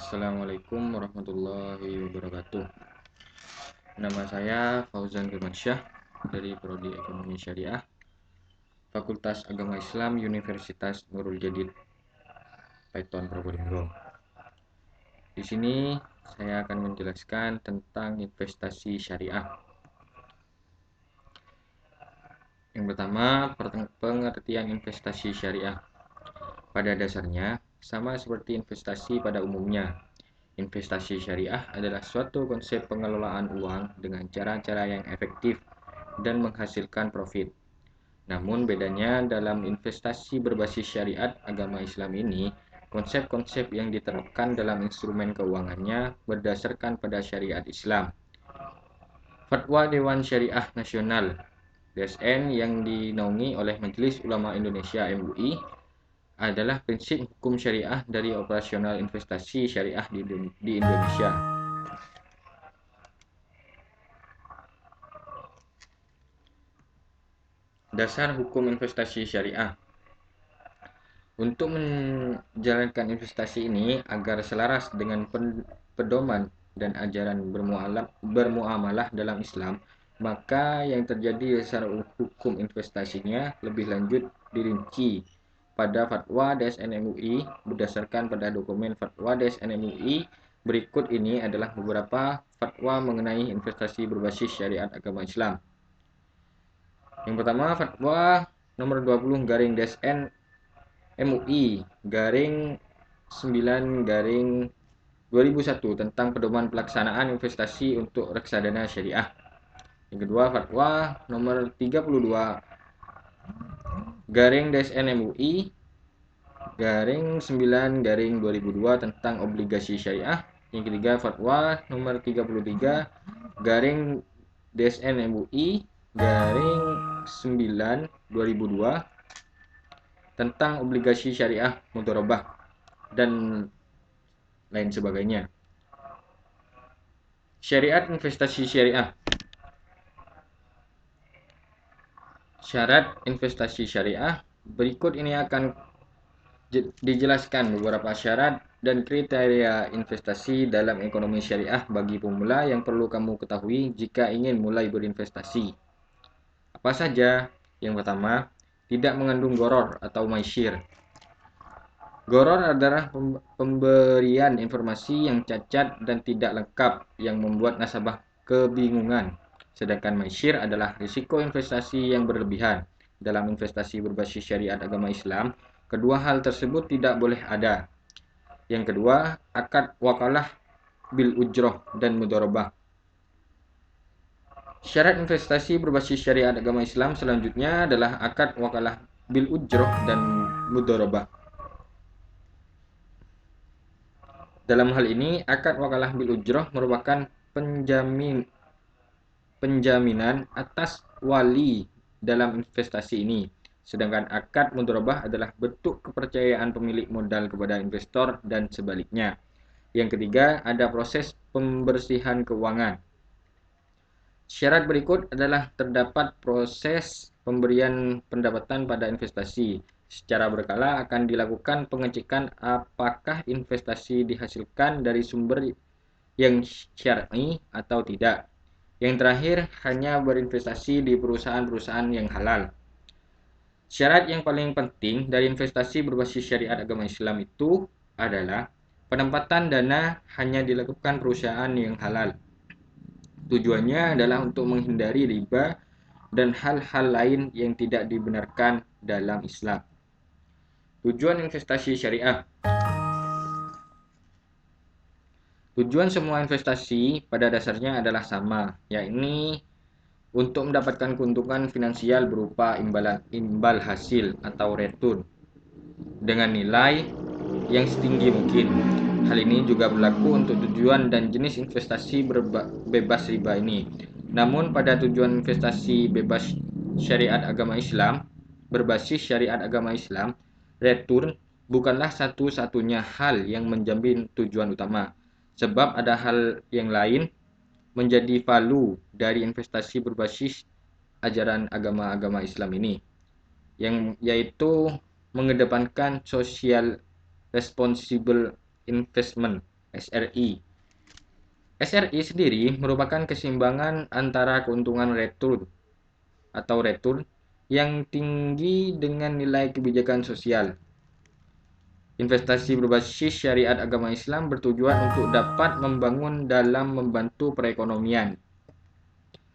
Assalamualaikum warahmatullahi wabarakatuh. Nama saya Fauzan Firmansyah dari Prodi Ekonomi Syariah, Fakultas Agama Islam Universitas Nurul Jadid, Paiton Probolinggo. Di sini saya akan menjelaskan tentang investasi syariah. Yang pertama, pengertian investasi syariah. Pada dasarnya, sama seperti investasi pada umumnya, investasi syariah adalah suatu konsep pengelolaan uang dengan cara-cara yang efektif dan menghasilkan profit. Namun bedanya dalam investasi berbasis syariat agama Islam ini, konsep-konsep yang diterapkan dalam instrumen keuangannya berdasarkan pada syariat Islam. Fatwa Dewan Syariah Nasional (DSN) yang dinaungi oleh Majelis Ulama Indonesia (MUI) adalah prinsip hukum syariah dari operasional investasi syariah di Indonesia. Dasar hukum investasi syariah. Untuk menjalankan investasi ini agar selaras dengan pedoman dan ajaran bermuamalah dalam Islam, maka yang terjadi dasar hukum investasinya lebih lanjut dirinci pada Fatwa DSN MUI. Berdasarkan pada dokumen Fatwa DSN MUI, berikut ini adalah beberapa fatwa mengenai investasi berbasis syariat agama Islam. Yang pertama, Fatwa nomor 20 DSN MUI garing 9 garing 2001 tentang pedoman pelaksanaan investasi untuk reksadana syariah. Yang kedua, Fatwa nomor 32 garing DSN MUI garing 9 garing 2002 tentang obligasi syariah. Yang ketiga, Fatwa nomor 33 garing DSN MUI garing 9 2002 tentang obligasi syariah mudharabah dan lain sebagainya. Syariat investasi syariah. Syarat investasi syariah. Berikut ini akan dijelaskan beberapa syarat dan kriteria investasi dalam ekonomi syariah bagi pemula yang perlu kamu ketahui jika ingin mulai berinvestasi. Apa saja? Yang pertama, tidak mengandung gharar atau maisir. Gharar adalah pemberian informasi yang cacat dan tidak lengkap yang membuat nasabah kebingungan. Sedangkan maisir adalah risiko investasi yang berlebihan. Dalam investasi berbasis syariat agama Islam, kedua hal tersebut tidak boleh ada. Yang kedua, akad wakalah bil ujroh dan mudharabah. Syarat investasi berbasis syariat agama Islam selanjutnya adalah akad wakalah bil ujroh dan mudharabah. Dalam hal ini, akad wakalah bil ujroh merupakan penjaminan atas wali dalam investasi ini. Sedangkan akad mudharabah adalah bentuk kepercayaan pemilik modal kepada investor dan sebaliknya. Yang ketiga, ada proses pembersihan keuangan. Syarat berikut adalah terdapat proses pemberian pendapatan pada investasi. Secara berkala akan dilakukan pengecekan apakah investasi dihasilkan dari sumber yang syar'i atau tidak. Yang terakhir, hanya berinvestasi di perusahaan-perusahaan yang halal. Syarat yang paling penting dari investasi berbasis syariat agama Islam itu adalah penempatan dana hanya dilakukan perusahaan yang halal. Tujuannya adalah untuk menghindari riba dan hal-hal lain yang tidak dibenarkan dalam Islam. Tujuan investasi syariah. Tujuan semua investasi pada dasarnya adalah sama, yakni untuk mendapatkan keuntungan finansial berupa imbal hasil atau return dengan nilai yang setinggi mungkin. Hal ini juga berlaku untuk tujuan dan jenis investasi bebas riba ini. Namun pada tujuan investasi bebas syariat agama Islam, berbasis syariat agama Islam, return bukanlah satu-satunya hal yang menjamin tujuan utama. Sebab ada hal yang lain menjadi value dari investasi berbasis ajaran agama-agama Islam ini, yang yaitu mengedepankan social responsible investment SRI. SRI sendiri merupakan keseimbangan antara keuntungan return yang tinggi dengan nilai kebijakan sosial. Investasi berbasis syariat agama Islam bertujuan untuk dapat membangun dalam membantu perekonomian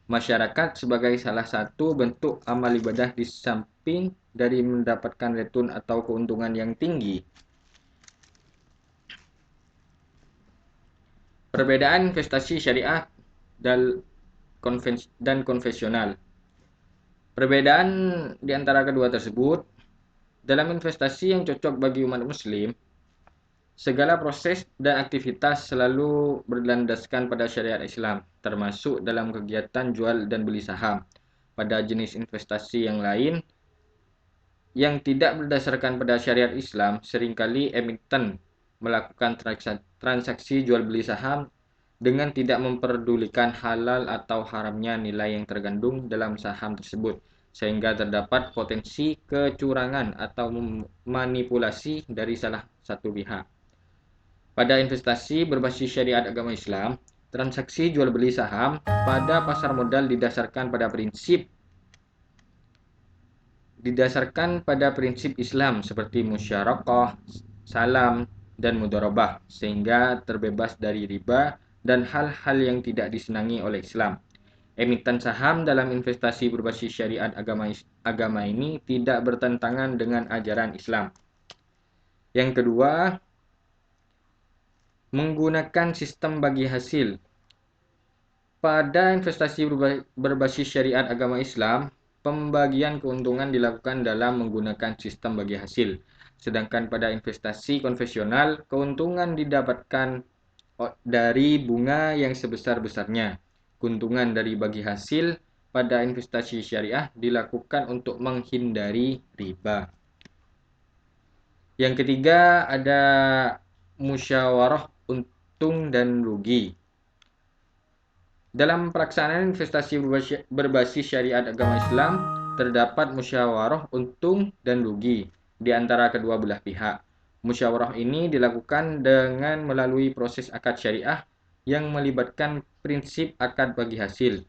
masyarakat sebagai salah satu bentuk amal ibadah di samping dari mendapatkan return atau keuntungan yang tinggi. Perbedaan investasi syariah dan konvensional. Perbedaan di antara kedua tersebut, dalam investasi yang cocok bagi umat muslim, segala proses dan aktivitas selalu berlandaskan pada syariat Islam, termasuk dalam kegiatan jual dan beli saham. Pada jenis investasi yang lain, yang tidak berdasarkan pada syariat Islam, seringkali emiten melakukan transaksi jual beli saham dengan tidak memperdulikan halal atau haramnya nilai yang tergandung dalam saham tersebut, sehingga terdapat potensi kecurangan atau manipulasi dari salah satu pihak. Pada investasi berbasis syariat agama Islam, transaksi jual beli saham pada pasar modal didasarkan pada prinsip Islam seperti musyarakah, salam, dan mudharabah, sehingga terbebas dari riba dan hal-hal yang tidak disenangi oleh Islam. Emiten saham dalam investasi berbasis syariat agama ini tidak bertentangan dengan ajaran Islam. Yang kedua, menggunakan sistem bagi hasil. Pada investasi berbasis syariat agama Islam, pembagian keuntungan dilakukan dalam menggunakan sistem bagi hasil. Sedangkan pada investasi konvensional, keuntungan didapatkan dari bunga yang sebesar-besarnya. Keuntungan dari bagi hasil pada investasi syariah dilakukan untuk menghindari riba. Yang ketiga ada musyawarah untung dan rugi. Dalam pelaksanaan investasi berbasis syariat agama Islam, terdapat musyawarah untung dan rugi di antara kedua belah pihak. Musyawarah ini dilakukan dengan melalui proses akad syariah yang melibatkan prinsip akad bagi hasil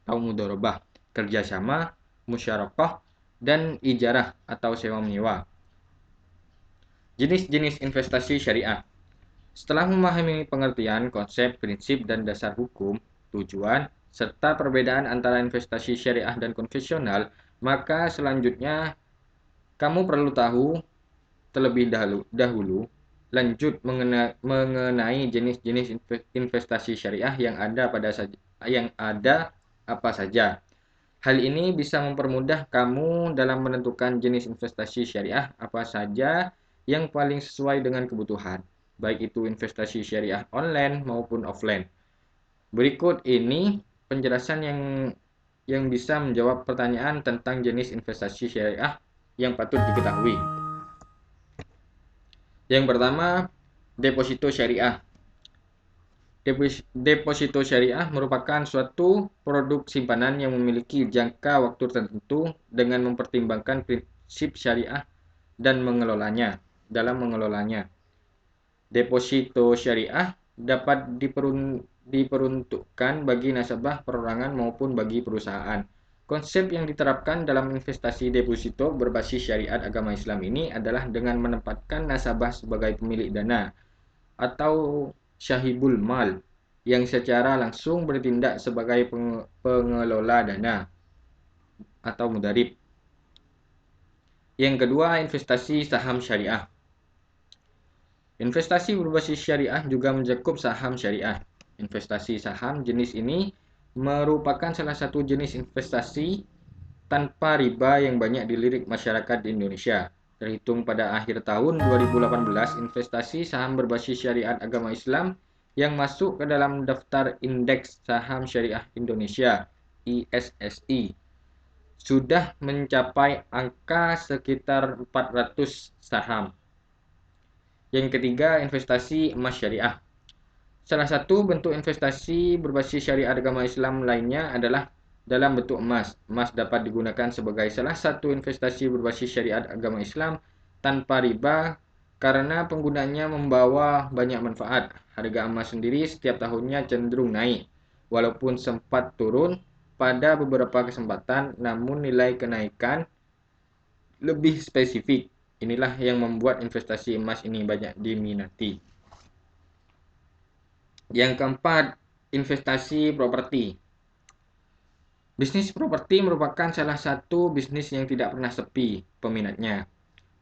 atau mudharabah, kerjasama, musyarakah, dan ijarah atau sewa menyewa. Jenis-jenis investasi syariah. Setelah memahami pengertian, konsep, prinsip, dan dasar hukum, tujuan, serta perbedaan antara investasi syariah dan konvensional, maka selanjutnya kamu perlu tahu terlebih dahulu lanjut mengenai jenis-jenis investasi syariah yang ada apa saja. Hal ini bisa mempermudah kamu dalam menentukan jenis investasi syariah apa saja yang paling sesuai dengan kebutuhan, baik itu investasi syariah online maupun offline. Berikut ini penjelasan yang bisa menjawab pertanyaan tentang jenis investasi syariah yang patut diketahui. Yang pertama, deposito syariah. Deposito syariah merupakan suatu produk simpanan yang memiliki jangka waktu tertentu dengan mempertimbangkan prinsip syariah dan dalam mengelolanya. Deposito syariah dapat diperuntukkan bagi nasabah perorangan maupun bagi perusahaan. Konsep yang diterapkan dalam investasi deposito berbasis syariat agama Islam ini adalah dengan menempatkan nasabah sebagai pemilik dana atau syahibul mal yang secara langsung bertindak sebagai pengelola dana atau mudarib. Yang kedua, investasi saham syariah. Investasi berbasis syariah juga mencakup saham syariah. Investasi saham jenis ini merupakan salah satu jenis investasi tanpa riba yang banyak dilirik masyarakat di Indonesia. Terhitung pada akhir tahun 2018, investasi saham berbasis syariat agama Islam yang masuk ke dalam daftar Indeks Saham Syariah Indonesia (ISSI) sudah mencapai angka sekitar 400 saham. Yang ketiga, investasi emas syariah. Salah satu bentuk investasi berbasis syariat agama Islam lainnya adalah dalam bentuk emas. Emas dapat digunakan sebagai salah satu investasi berbasis syariat agama Islam tanpa riba karena penggunanya membawa banyak manfaat. Harga emas sendiri setiap tahunnya cenderung naik, walaupun sempat turun pada beberapa kesempatan, namun nilai kenaikan lebih spesifik. Inilah yang membuat investasi emas ini banyak diminati. Yang keempat, investasi properti. Bisnis properti merupakan salah satu bisnis yang tidak pernah sepi peminatnya.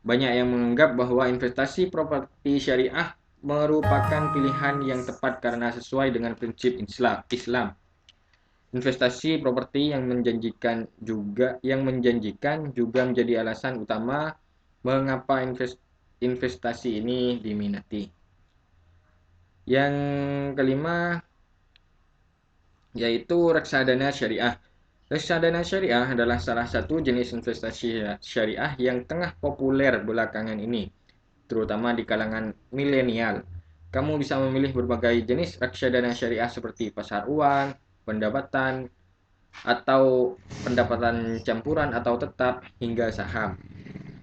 Banyak yang menganggap bahwa investasi properti syariah merupakan pilihan yang tepat karena sesuai dengan prinsip Islam. Investasi properti yang menjanjikan juga menjadi alasan utama mengapa investasi ini diminati. Yang kelima yaitu reksadana syariah. Reksadana syariah adalah salah satu jenis investasi syariah yang tengah populer belakangan ini, terutama di kalangan milenial. Kamu bisa memilih berbagai jenis reksadana syariah seperti pasar uang, pendapatan, atau pendapatan campuran atau tetap, hingga saham.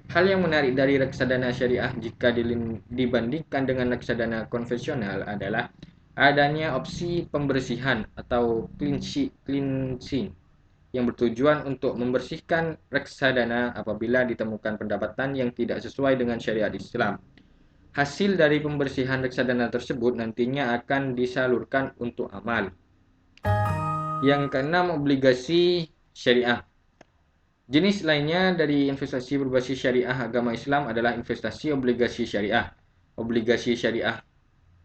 Hal yang menarik dari reksadana syariah jika dibandingkan dengan reksadana konvensional adalah adanya opsi pembersihan atau cleansing yang bertujuan untuk membersihkan reksadana apabila ditemukan pendapatan yang tidak sesuai dengan syariat Islam. Hasil dari pembersihan reksadana tersebut nantinya akan disalurkan untuk amal. Yang keenam, obligasi syariah. Jenis lainnya dari investasi berbasis syariah agama Islam adalah investasi obligasi syariah. Obligasi syariah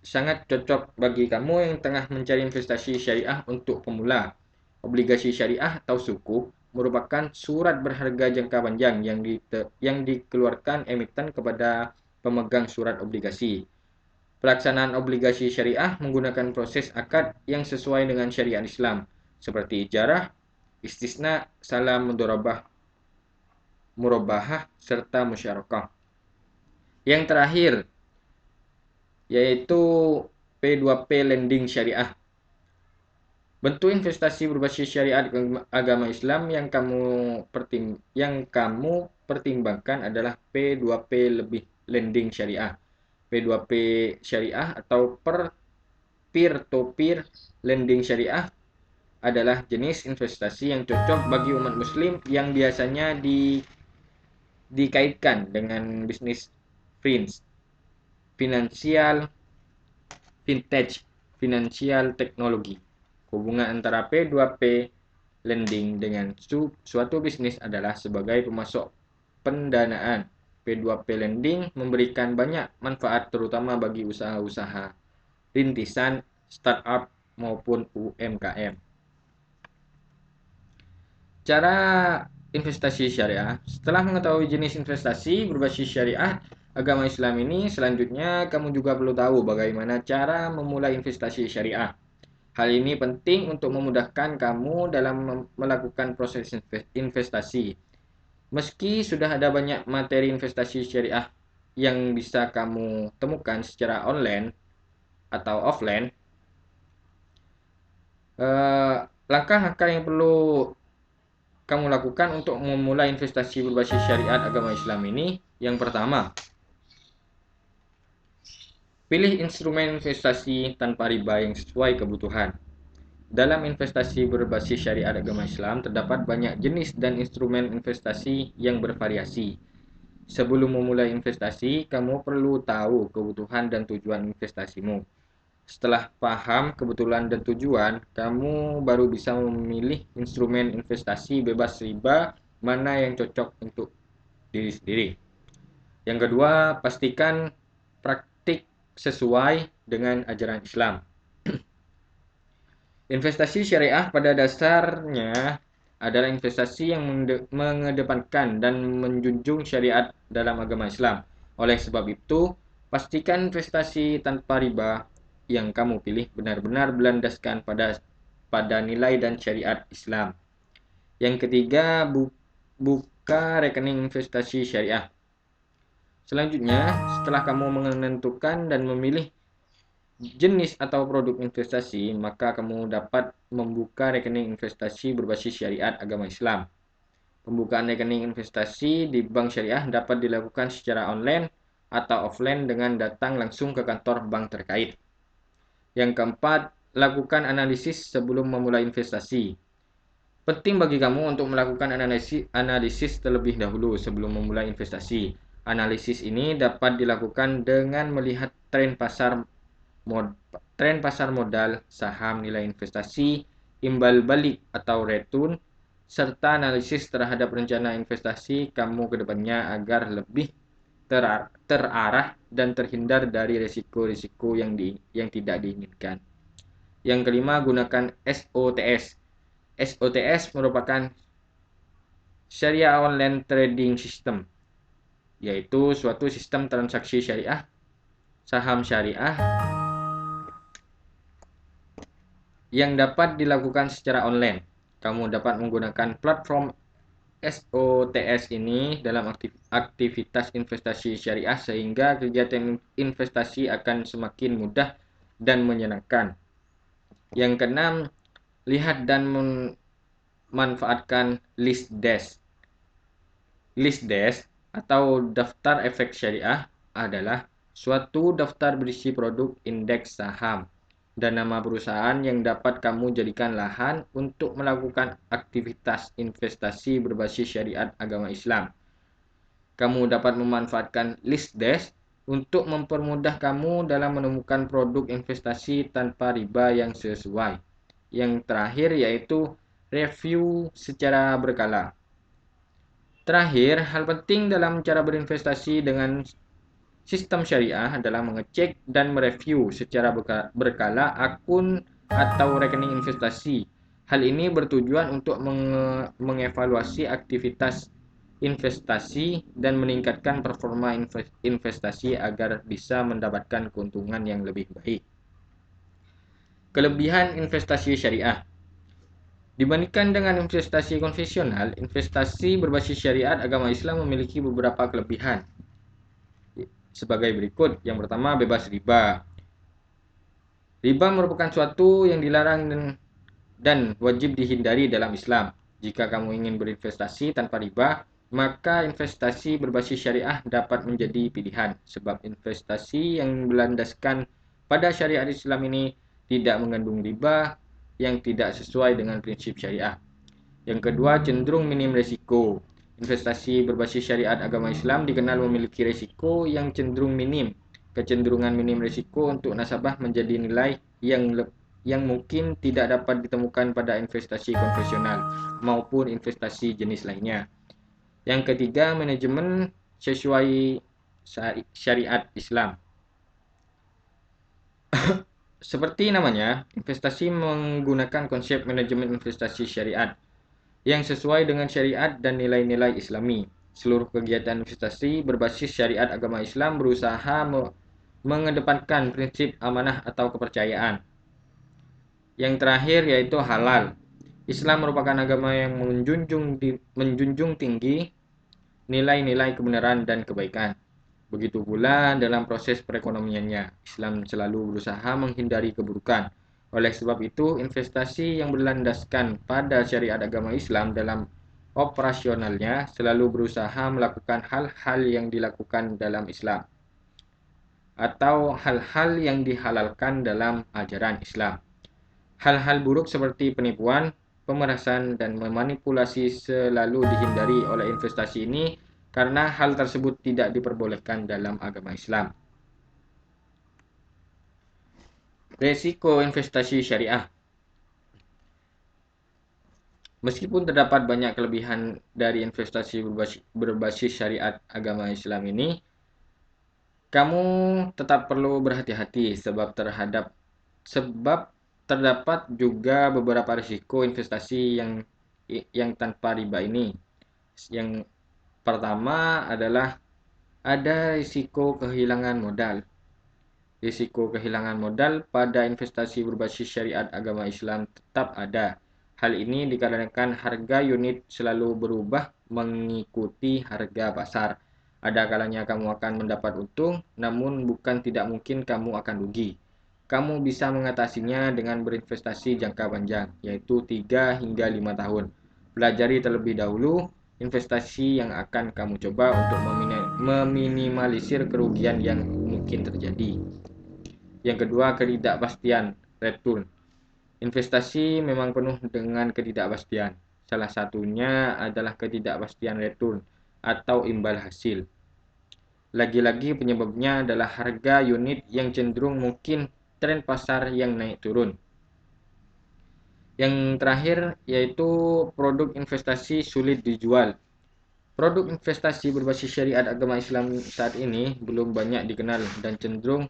sangat cocok bagi kamu yang tengah mencari investasi syariah untuk pemula. Obligasi syariah atau sukuk merupakan surat berharga jangka panjang yang dikeluarkan emiten kepada pemegang surat obligasi. Pelaksanaan obligasi syariah menggunakan proses akad yang sesuai dengan syariat Islam, seperti ijarah, istisna, salam mudharabah, murabahah, serta musyarakah. Yang terakhir yaitu P2P lending syariah. Bentuk investasi berbasis syariat agama Islam yang kamu pertimbangkan adalah P2P lebih lending syariah. P2P syariah atau peer-to-peer lending syariah adalah jenis investasi yang cocok bagi umat muslim yang biasanya dikaitkan dengan bisnis finansial, vintage, finansial teknologi. Hubungan antara P2P lending dengan suatu bisnis adalah sebagai pemasok pendanaan. P2P lending memberikan banyak manfaat terutama bagi usaha-usaha rintisan, startup, maupun UMKM. Cara investasi syariah. Setelah mengetahui jenis investasi berbasis syariah agama Islam ini, selanjutnya kamu juga perlu tahu bagaimana cara memulai investasi syariah. Hal ini penting untuk memudahkan kamu dalam melakukan proses investasi. Meski sudah ada banyak materi investasi syariah yang bisa kamu temukan secara online atau offline, langkah-langkah yang perlu kamu lakukan untuk memulai investasi berbasis syariat agama Islam ini, yang pertama, pilih instrumen investasi tanpa riba yang sesuai kebutuhan. Dalam investasi berbasis syariat agama Islam terdapat banyak jenis dan instrumen investasi yang bervariasi. Sebelum memulai investasi, kamu perlu tahu kebutuhan dan tujuan investasimu. Setelah paham kebutuhan dan tujuan, kamu baru bisa memilih instrumen investasi bebas riba mana yang cocok untuk diri sendiri. Yang kedua, pastikan praktik sesuai dengan ajaran Islam. Investasi syariah pada dasarnya adalah investasi yang mengedepankan dan menjunjung syariat dalam agama Islam. Oleh sebab itu, pastikan investasi tanpa riba yang kamu pilih benar-benar berlandaskan pada nilai dan syariat Islam. Yang ketiga, buka rekening investasi syariah. Selanjutnya, setelah kamu menentukan dan memilih jenis atau produk investasi, maka kamu dapat membuka rekening investasi berbasis syariat agama Islam. Pembukaan rekening investasi di bank syariah dapat dilakukan secara online atau offline dengan datang langsung ke kantor bank terkait. Yang keempat, lakukan analisis sebelum memulai investasi. Penting bagi kamu untuk melakukan analisis terlebih dahulu sebelum memulai investasi. Analisis ini dapat dilakukan dengan melihat tren pasar modal, saham, nilai investasi, imbal balik atau return, serta analisis terhadap rencana investasi kamu ke depannya agar lebih terarah dan terhindar dari risiko-risiko yang tidak diinginkan. Yang kelima, gunakan SOTS. SOTS merupakan Sharia Online Trading System, yaitu suatu sistem transaksi syariah, saham syariah yang dapat dilakukan secara online. Kamu dapat menggunakan platform SOTS ini dalam aktivitas investasi syariah sehingga kegiatan investasi akan semakin mudah dan menyenangkan. Yang keenam, lihat dan manfaatkan list desk. List desk atau daftar efek syariah adalah suatu daftar berisi produk indeks saham dan nama perusahaan yang dapat kamu jadikan lahan untuk melakukan aktivitas investasi berbasis syariat agama Islam. Kamu dapat memanfaatkan list desk untuk mempermudah kamu dalam menemukan produk investasi tanpa riba yang sesuai. Yang terakhir yaitu review secara berkala. Terakhir, hal penting dalam cara berinvestasi dengan sistem syariah adalah mengecek dan mereview secara berkala akun atau rekening investasi. Hal ini bertujuan untuk mengevaluasi aktivitas investasi dan meningkatkan performa investasi agar bisa mendapatkan keuntungan yang lebih baik. Kelebihan investasi syariah. Dibandingkan dengan investasi konvensional, investasi berbasis syariat agama Islam memiliki beberapa kelebihan. Sebagai berikut. Yang pertama, bebas riba. Riba merupakan suatu yang dilarang dan wajib dihindari dalam Islam. Jika kamu ingin berinvestasi tanpa riba, maka investasi berbasis syariah dapat menjadi pilihan. Sebab investasi yang berlandaskan pada syariat Islam ini tidak mengandung riba yang tidak sesuai dengan prinsip syariah. Yang kedua, cenderung minim risiko. Investasi berbasis syariat agama Islam dikenal memiliki risiko yang cenderung minim. Kecenderungan minim risiko untuk nasabah menjadi nilai yang mungkin tidak dapat ditemukan pada investasi konvensional maupun investasi jenis lainnya. Yang ketiga, manajemen sesuai syariat Islam. Seperti namanya, investasi menggunakan konsep manajemen investasi syariat yang sesuai dengan syariat dan nilai-nilai Islami. Seluruh kegiatan investasi berbasis syariat agama Islam berusaha mengedepankan prinsip amanah atau kepercayaan. Yang terakhir yaitu halal. Islam merupakan agama yang menjunjung tinggi nilai-nilai kebenaran dan kebaikan. Begitu pula dalam proses perekonomiannya, Islam selalu berusaha menghindari keburukan. Oleh sebab itu, investasi yang berlandaskan pada syariat agama Islam dalam operasionalnya selalu berusaha melakukan hal-hal yang dilakukan dalam Islam atau hal-hal yang dihalalkan dalam ajaran Islam. Hal-hal buruk seperti penipuan, pemerasan, dan memanipulasi selalu dihindari oleh investasi ini karena hal tersebut tidak diperbolehkan dalam agama Islam. Resiko investasi syariah. Meskipun terdapat banyak kelebihan dari investasi berbasis syariat agama Islam ini, kamu tetap perlu berhati-hati sebab terdapat juga beberapa risiko investasi yang tanpa riba ini. Yang pertama adalah ada risiko kehilangan modal. Risiko kehilangan modal pada investasi berbasis syariat agama Islam tetap ada. Hal ini dikarenakan harga unit selalu berubah mengikuti harga pasar. Ada kalanya kamu akan mendapat untung, namun bukan tidak mungkin kamu akan rugi. Kamu bisa mengatasinya dengan berinvestasi jangka panjang, yaitu 3 hingga 5 tahun. Pelajari terlebih dahulu investasi yang akan kamu coba untuk meminimalisir kerugian yang mungkin terjadi. Yang kedua, ketidakpastian return. Investasi memang penuh dengan ketidakpastian. Salah satunya adalah ketidakpastian return atau imbal hasil. Lagi-lagi penyebabnya adalah harga unit yang cenderung mungkin tren pasar yang naik turun. Yang terakhir yaitu produk investasi sulit dijual. Produk investasi berbasis syariat agama Islam saat ini belum banyak dikenal dan cenderung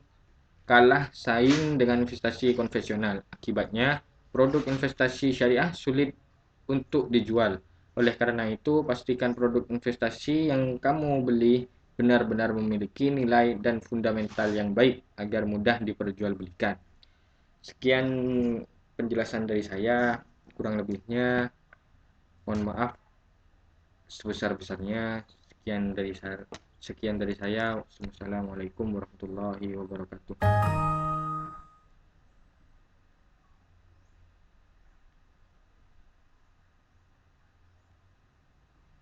kalah saing dengan investasi konvensional. Akibatnya, produk investasi syariah sulit untuk dijual. Oleh karena itu, pastikan produk investasi yang kamu beli benar-benar memiliki nilai dan fundamental yang baik agar mudah diperjualbelikan. Sekian penjelasan dari saya, kurang lebihnya mohon maaf sebesar-besarnya. Sekian dari saya. Wassalamualaikum warahmatullahi wabarakatuh.